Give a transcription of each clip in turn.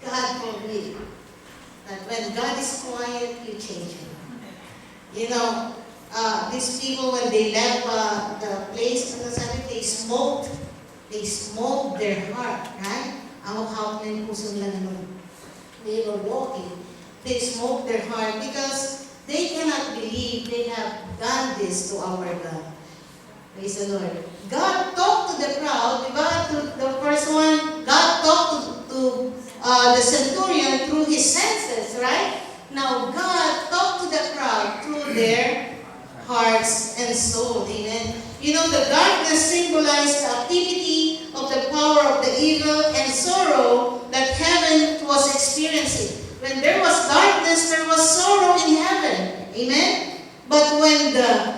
God forbid that when God is quiet, you change Him. You know, these people, when they left the place, they smoked their heart, right? Ang hawak na yung puso nila naman. They were walking. They smoked their heart because they cannot believe they have done this to our God. Praise the Lord. God talked to the crowd, diba? To the first one, God talked to the centurion through his senses, right? Now, God talked to the crowd through their hearts and soul. Amen. You know, the darkness symbolized the activity of the power of the evil and sorrow that heaven was experiencing. When there was darkness, there was sorrow in heaven. Amen. But when the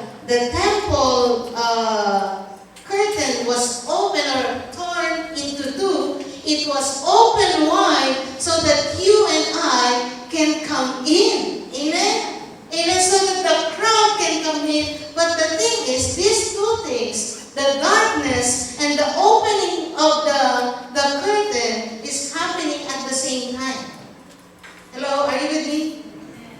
temple curtain was open or torn into two, it was open wide so that you and I can come in. Amen? Amen. So that the crowd can come in. But the thing is, these two things, the darkness and the opening of the curtain is happening at the same time. Hello, are you with me?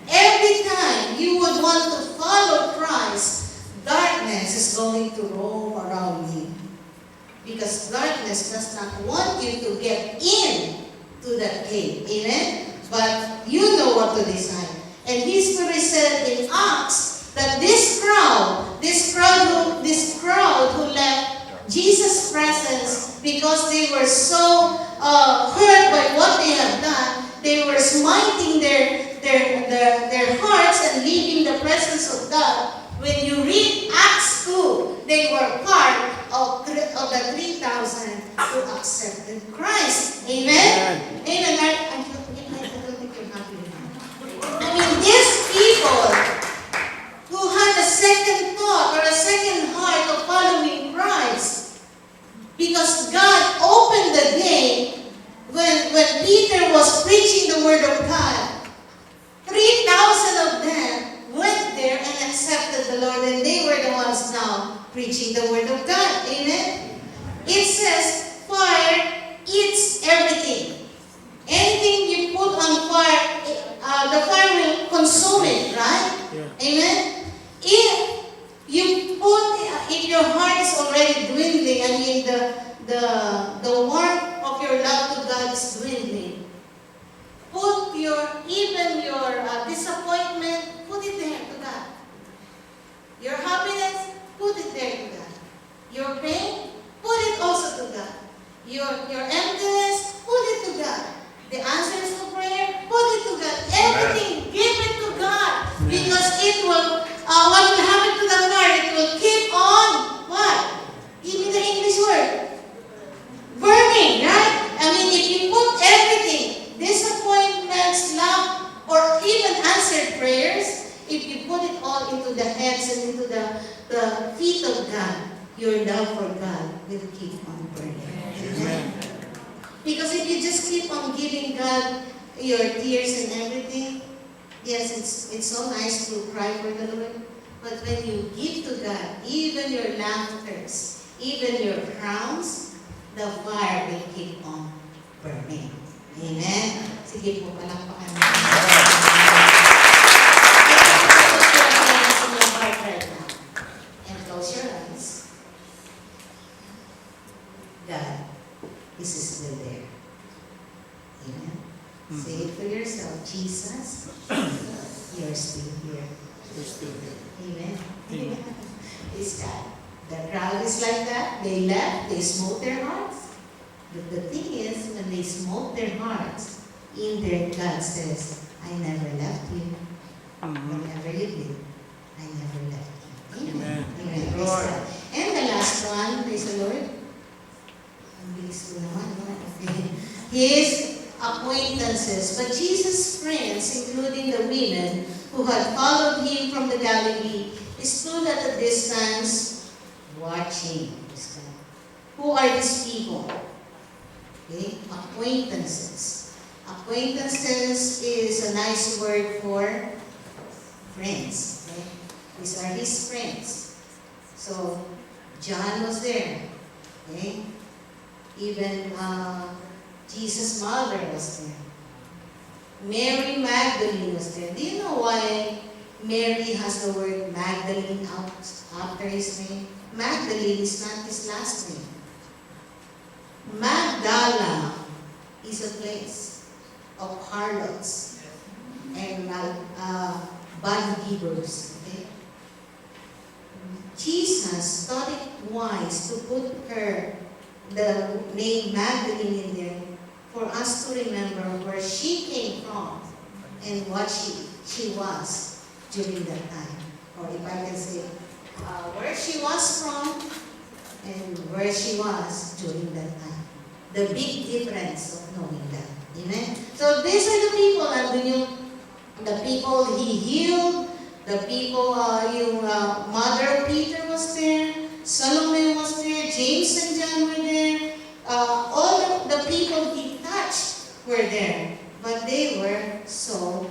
Every time you would want to follow Christ, darkness is going to roam around you. Because darkness does not want you to get in to that cave. Amen? But you know what to decide. And history said in Acts that this crowd who left Jesus' presence because they were so hurt by what they had done, they were smiting their hearts and leaving the presence of God. When you read Acts 2, they were part of the 3,000 who accepted Christ. Amen? Amen. I don't think you're happy with that. I mean, these people who had a second thought or a second heart of following Christ, because God opened the gate when Peter was preaching the Word of God, 3,000 of them went there and accepted the Lord, and they were the ones now preaching the Word of God. Amen? It says, fire eats everything. Anything you put on fire, the fire will consume it, right? Yeah. Amen? If your heart is already dwindling, I mean the warmth of your love to God is dwindling, put even your disappointment, put it there to God. Your happiness, put it there to God. Your pain, put it also to God. Your emptiness, put it to God. The answers to prayer, put it to God. Everything, give it to God. Because it will, what will happen to the fire? It will keep on, what? Give me the English word. Burning, right? I mean, if you put everything, disappointments, love, or even answered prayers, if you put it all into the heads and into the feet of God, your love for God will keep on burning. Amen. Because if you just keep on giving God your tears and everything, yes, it's so nice to cry for the Lord, but when you give to God, even your laughters, even your crowns, the fire will keep on burning. Amen? Sige po, palakpakan mo. And close your eyes. God, this is still there. Amen? Say it for yourself. Jesus, you're still here. You're still here. Amen? Amen. Praise God. The crowd is like that. They left. They smote their hearts. But the thing is, when they smote their hearts, in there God says, I never left you. Whatever you did, I never left you. Amen. Amen. Praise God. And the last one, praise the Lord. Ang bilis ko naman, no? Okay. His acquaintances. But Jesus' friends, including the women who had followed him from the Galilee, stood at a distance watching. Who are these people? Okay? Acquaintances. Acquaintances is a nice word for friends. Okay? These are his friends. So, John was there. Okay? Even Jesus' mother was there. Mary Magdalene was there. Do you know why Mary has the word Magdalene after his name? Magdalene is not his last name. Magdala is a place of harlots and bad givers. Okay? Jesus thought it wise to put the name Magdalene in there for us to remember where she came from and what she was during that time. Or if I can say, where she was from and where she was during that time. The big difference of knowing that. Amen? So these are the people that the people he healed, the people, mother of Peter was there, Solomon was there, James and John were there, all the people he touched were there, but they were so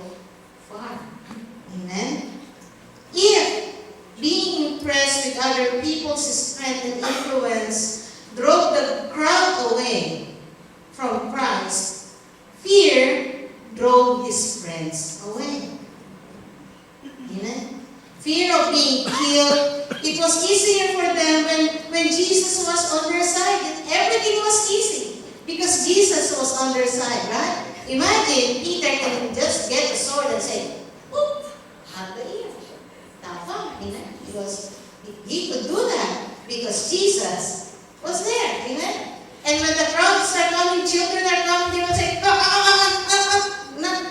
far. Amen? If being impressed with other people's strength and influence drove the crowd away from Christ, fear drove his friends away. Amen? Fear of being killed. It was easier for them when Jesus was on their side. Everything was easy because Jesus was on their side, right? Imagine Peter can just get a sword and say, "Whoop, have the ear." Tapa, amen? Because he could do that because Jesus was there, amen? And when the crowds are coming, children are coming, they will say,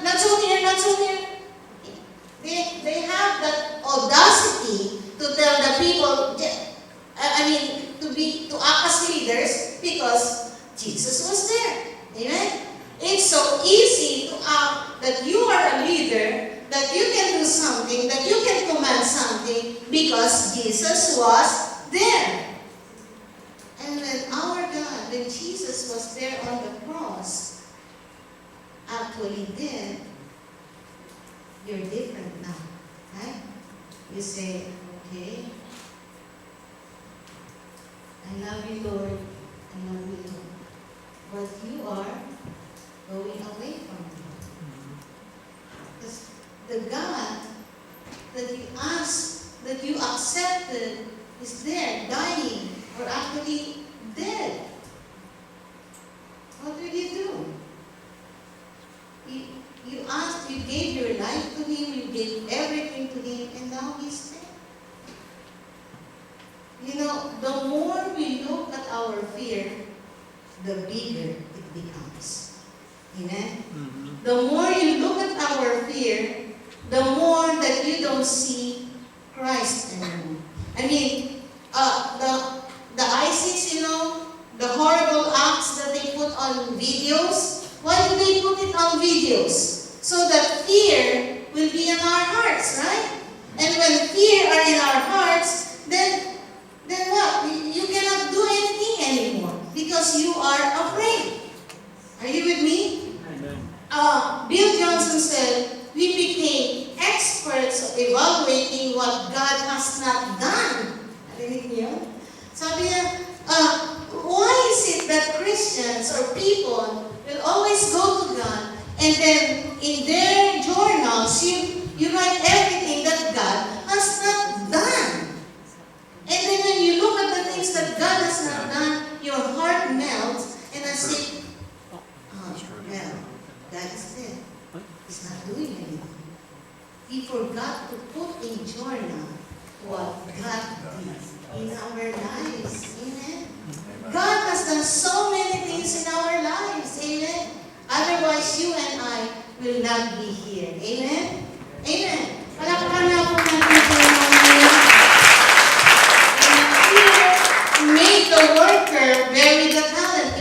not so near, not so near. They have that audacity to tell the people, to act as leaders because Jesus was there. Amen? It's so easy to act that you are a leader, that you can do something, that you can command something because Jesus was there. And when our God, when Jesus was there on the cross, actually then, you're different now. Right? You say, okay, I love you, Lord. I love you, Lord. But you are going away from me. Because the God that you asked, that you accepted, is there, dying, or actually dead. What will you do? You asked, you gave your life to Him, you gave everything to Him, and now He's dead. You know, the more we look at our fear, the bigger it becomes. Amen? Mm-hmm. The more you look at our fear, the more that you don't see Christ anymore. I mean, the ISIS, the horrible acts that they put on videos, why do they put it on videos? So that fear will be in our hearts, right? And when fear are in our hearts, then what? You cannot do anything anymore because you are afraid. Are you with me? Amen. Bill Johnson said, we became experts of evaluating what God has not done. Narinig niyo? Sabi niya, why is it that Christians or people will always go to God and then in their journals you write everything that God has not done? And then when you look at the things that God has not done, your heart melts and I say, well, God is dead. He's not doing anything. We forgot to put in journal what God did in our lives. Amen? God has done so many things in our lives. Amen? Otherwise, you and I will not be here. Amen? Amen. Palakpakan na po natin sa mga made the worker bury the talent.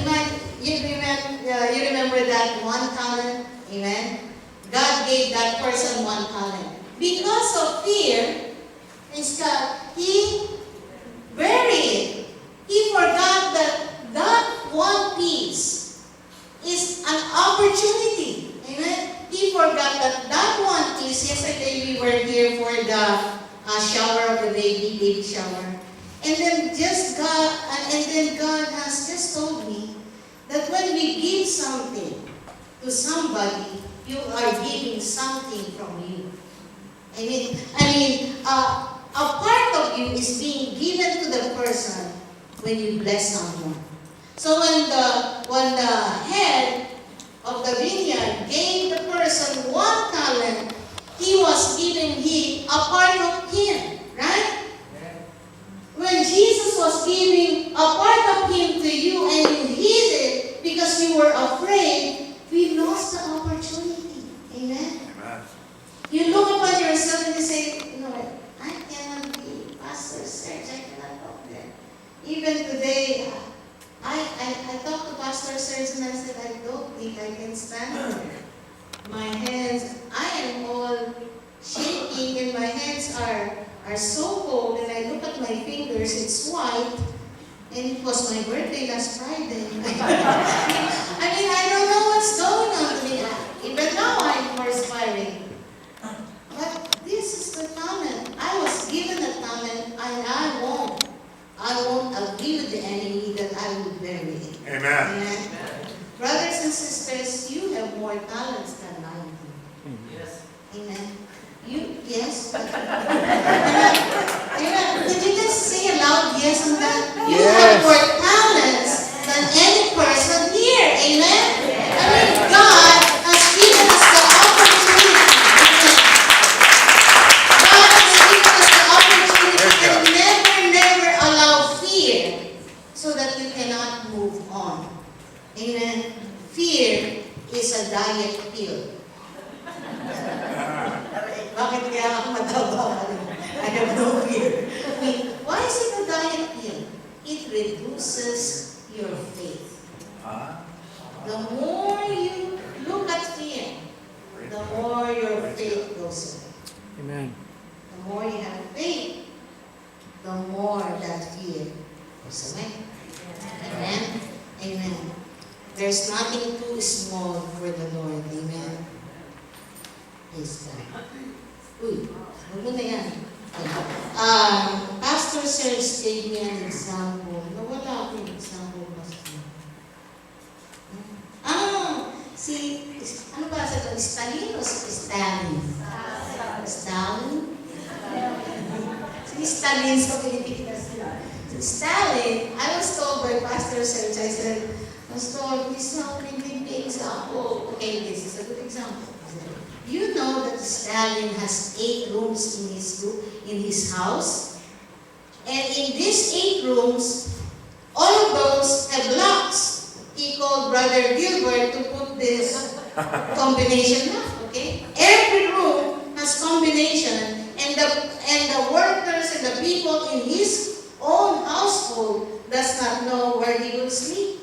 You remember that one talent? Amen? God gave that person one talent. Because of fear, he buried it. He forgot that one piece is an opportunity. Amen? He forgot that one piece. Yesterday we were here for the shower of the baby shower. And then God has just told me that when when we give something to somebody, you are giving something from you. A part of you is being given to the person when you bless someone. So when the head of the vineyard gave the person 1 talent, he was giving him a part of him, right? When Jesus was giving a part of him to you and you hid it because you were afraid, we lost the opportunity. Amen? Amen. You look upon yourself and you say, no, I cannot be Pastor Serge. I cannot talk there. Even today, I talked to Pastor Serge and I said, I don't think I can stand there. My hands, I am all shaking and my hands are so cold, and I look at my fingers, it's white, and it was my birthday last Friday. I don't know what's going on to me. Even now I'm perspiring. But this is the talent. I was given a talent, and I won't agree with the enemy that I will bury it. Amen. Amen. Brothers and sisters, you have more talents than I do. Yes. Amen. Yes? Amen. Did you just say aloud yes on that? You have more talents than any person here. Amen? God has given us the opportunity. God has given us the opportunity and never allow fear so that you cannot move on. Amen? Fear is a diet pill. Bakit kaya ako mataba? I have no fear. Why is it a diet pill? It reduces your faith. The more you look at fear, the more your faith goes away. Amen. The more you have faith, the more that fear goes away. Amen? Amen. There's nothing too small for the Lord. Amen? Praise God. Uy, huwag mo na yan. Pastor Serge gave me an example. Nawala ako yung example, Pastor. Ano ba sa ito? Stalin o Stalin? Stalin? Si Stalin sa Pilipinas. Stalin, I was told by Pastor Serge, I said, Pastor, please help me give me example. Okay, this is a good example. You know that Stalin has 8 rooms in his house, and in these 8 rooms, all of those have locks. He called Brother Gilbert to put this combination lock. Okay, every room has combination, and the workers and the people in his own household does not know where he will sleep.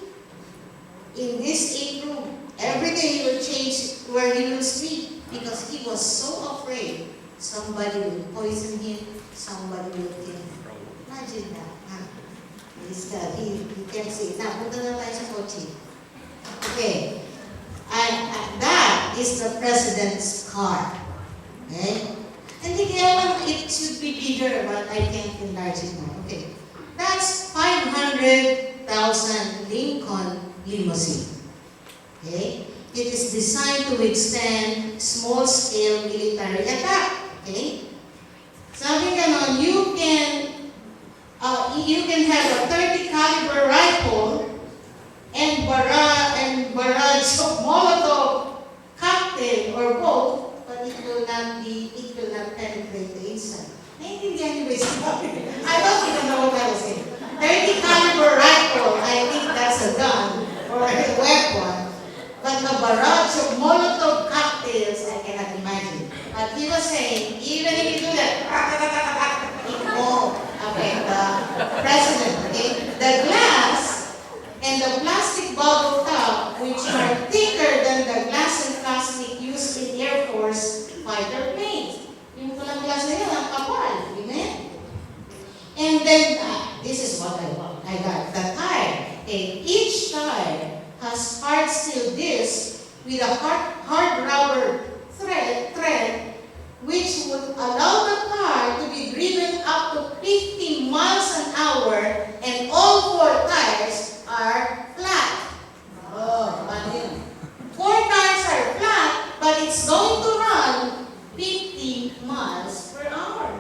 In this 8 room, every day he will change where he will sleep. Because he was so afraid somebody will poison him, somebody will kill him. Imagine that. He can say, now, punta na tayo sa kotse. Okay. And that is the president's car. Okay? And it should be bigger, but I can't enlarge it now. Okay. That's 500,000 Lincoln limousine. Okay? It is designed to withstand small-scale military attack. Okay? Sabi ganon, you can have a 30 caliber rifle and barrage of Molotov cocktail or both, but it will not penetrate the inside. Naiintindihan niyo ba yung sabi? I don't even know what I was saying. 30 caliber rifle, I think that's a gun or a weapon. But a barrage of Molotov cocktails, I cannot imagine. But he was saying, even if you do that, it won't affect the president. Okay? The glass and the plastic bottle top, which are thicker than the glass and plastic used in Air Force fighter planes. Yung palang glass na yun, ang kapal. Amen? And then, this is what I got. The tire. Okay? Each tire has hard steel disc with a hard rubber thread which would allow the car to be driven up to 50 miles an hour, and all 4 tires are flat. it's going to run 50 miles per hour.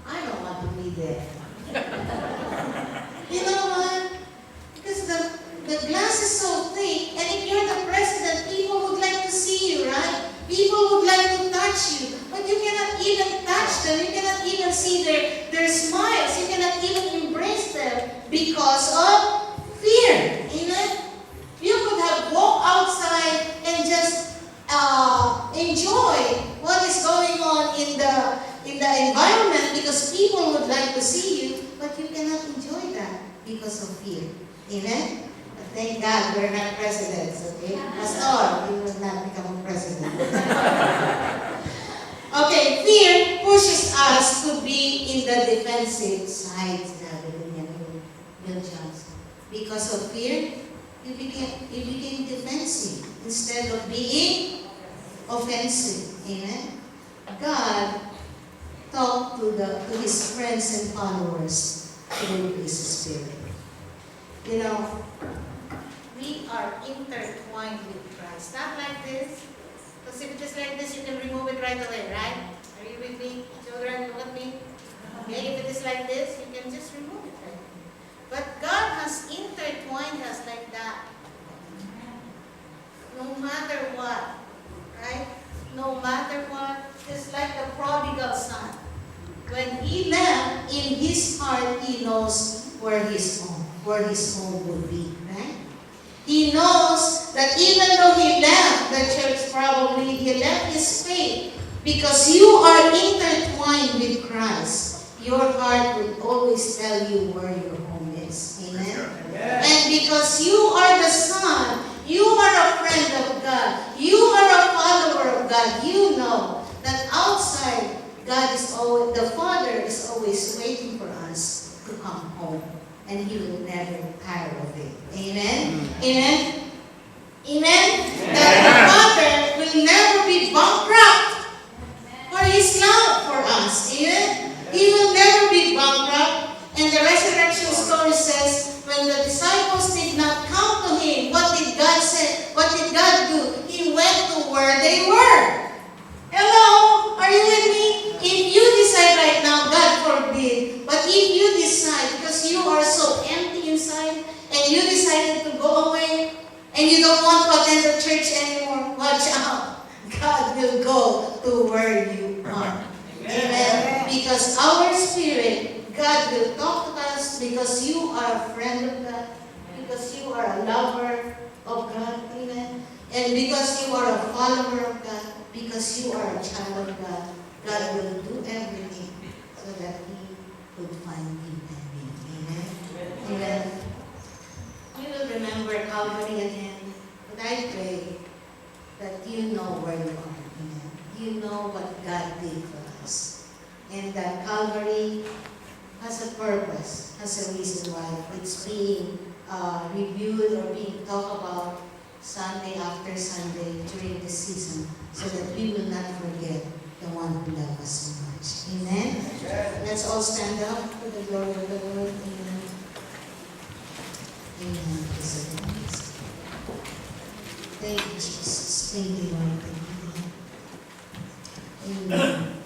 I don't want to be there. You know what? Because the glass is so thick, and if you're the president, people would like to see you, right? People would like to touch you, but you cannot even touch them. You cannot even see their smiles. You cannot even embrace them because of fear. Amen? You could have walked outside and just enjoy what is going on in the environment because people would like to see you, but you cannot enjoy that because of fear. Amen? But thank God we're not presidents, okay? Pastor, you will not become a president. Okay, fear pushes us to be in the defensive side. Because of fear, you became defensive instead of being offensive. Amen? God talked to his friends and followers through his Spirit. You know, we are intertwined with Christ. Not like this. Because if it is like this, you can remove it right away, right? Are you with me? Children, look at me. Okay, if it is like this, you can just remove it right away. But God has intertwined us like that. No matter what, right? No matter what, just like the prodigal son. When he left, in his heart, he knows where his home would be, right? He knows that even though he left the church, probably he left his faith, because you are intertwined with Christ. Your heart will always tell you where your home is. Amen? Amen. And because you are the son, you are a friend of God, you are a follower of God, you know that outside, the Father is always waiting for us to come home. And he will never tire of it. Amen? Amen? Amen? That the Father will never be bankrupt for his love for us. Amen? He will never be bankrupt. And the resurrection story says, when the disciples did not come to him, what did God say? What did God do? He went to where they were. Hello? Are you with me? If you decide right now, God forbid, but if you decide, because you are so empty inside, and you decided to go away, and you don't want to attend the church anymore, watch out. God will go to where you are. Amen. Because our spirit, God will talk to us because you are a friend of God, because you are a lover of God. Amen. And because you are a follower of God, because you are a child of God, God will do everything so that he could find you and me. Amen. Amen. We will remember Calvary again, but I pray that you know where you are. Amen. You know what God did for us. And that Calvary has a purpose, has a reason why it's being reviewed or being talked about Sunday after Sunday during this season, so that we will not forget the one who loved us so much. Amen? Amen. Let's all stand up for the glory of the Lord. Amen. Amen. Thank you, Jesus. Thank you, Lord. Amen.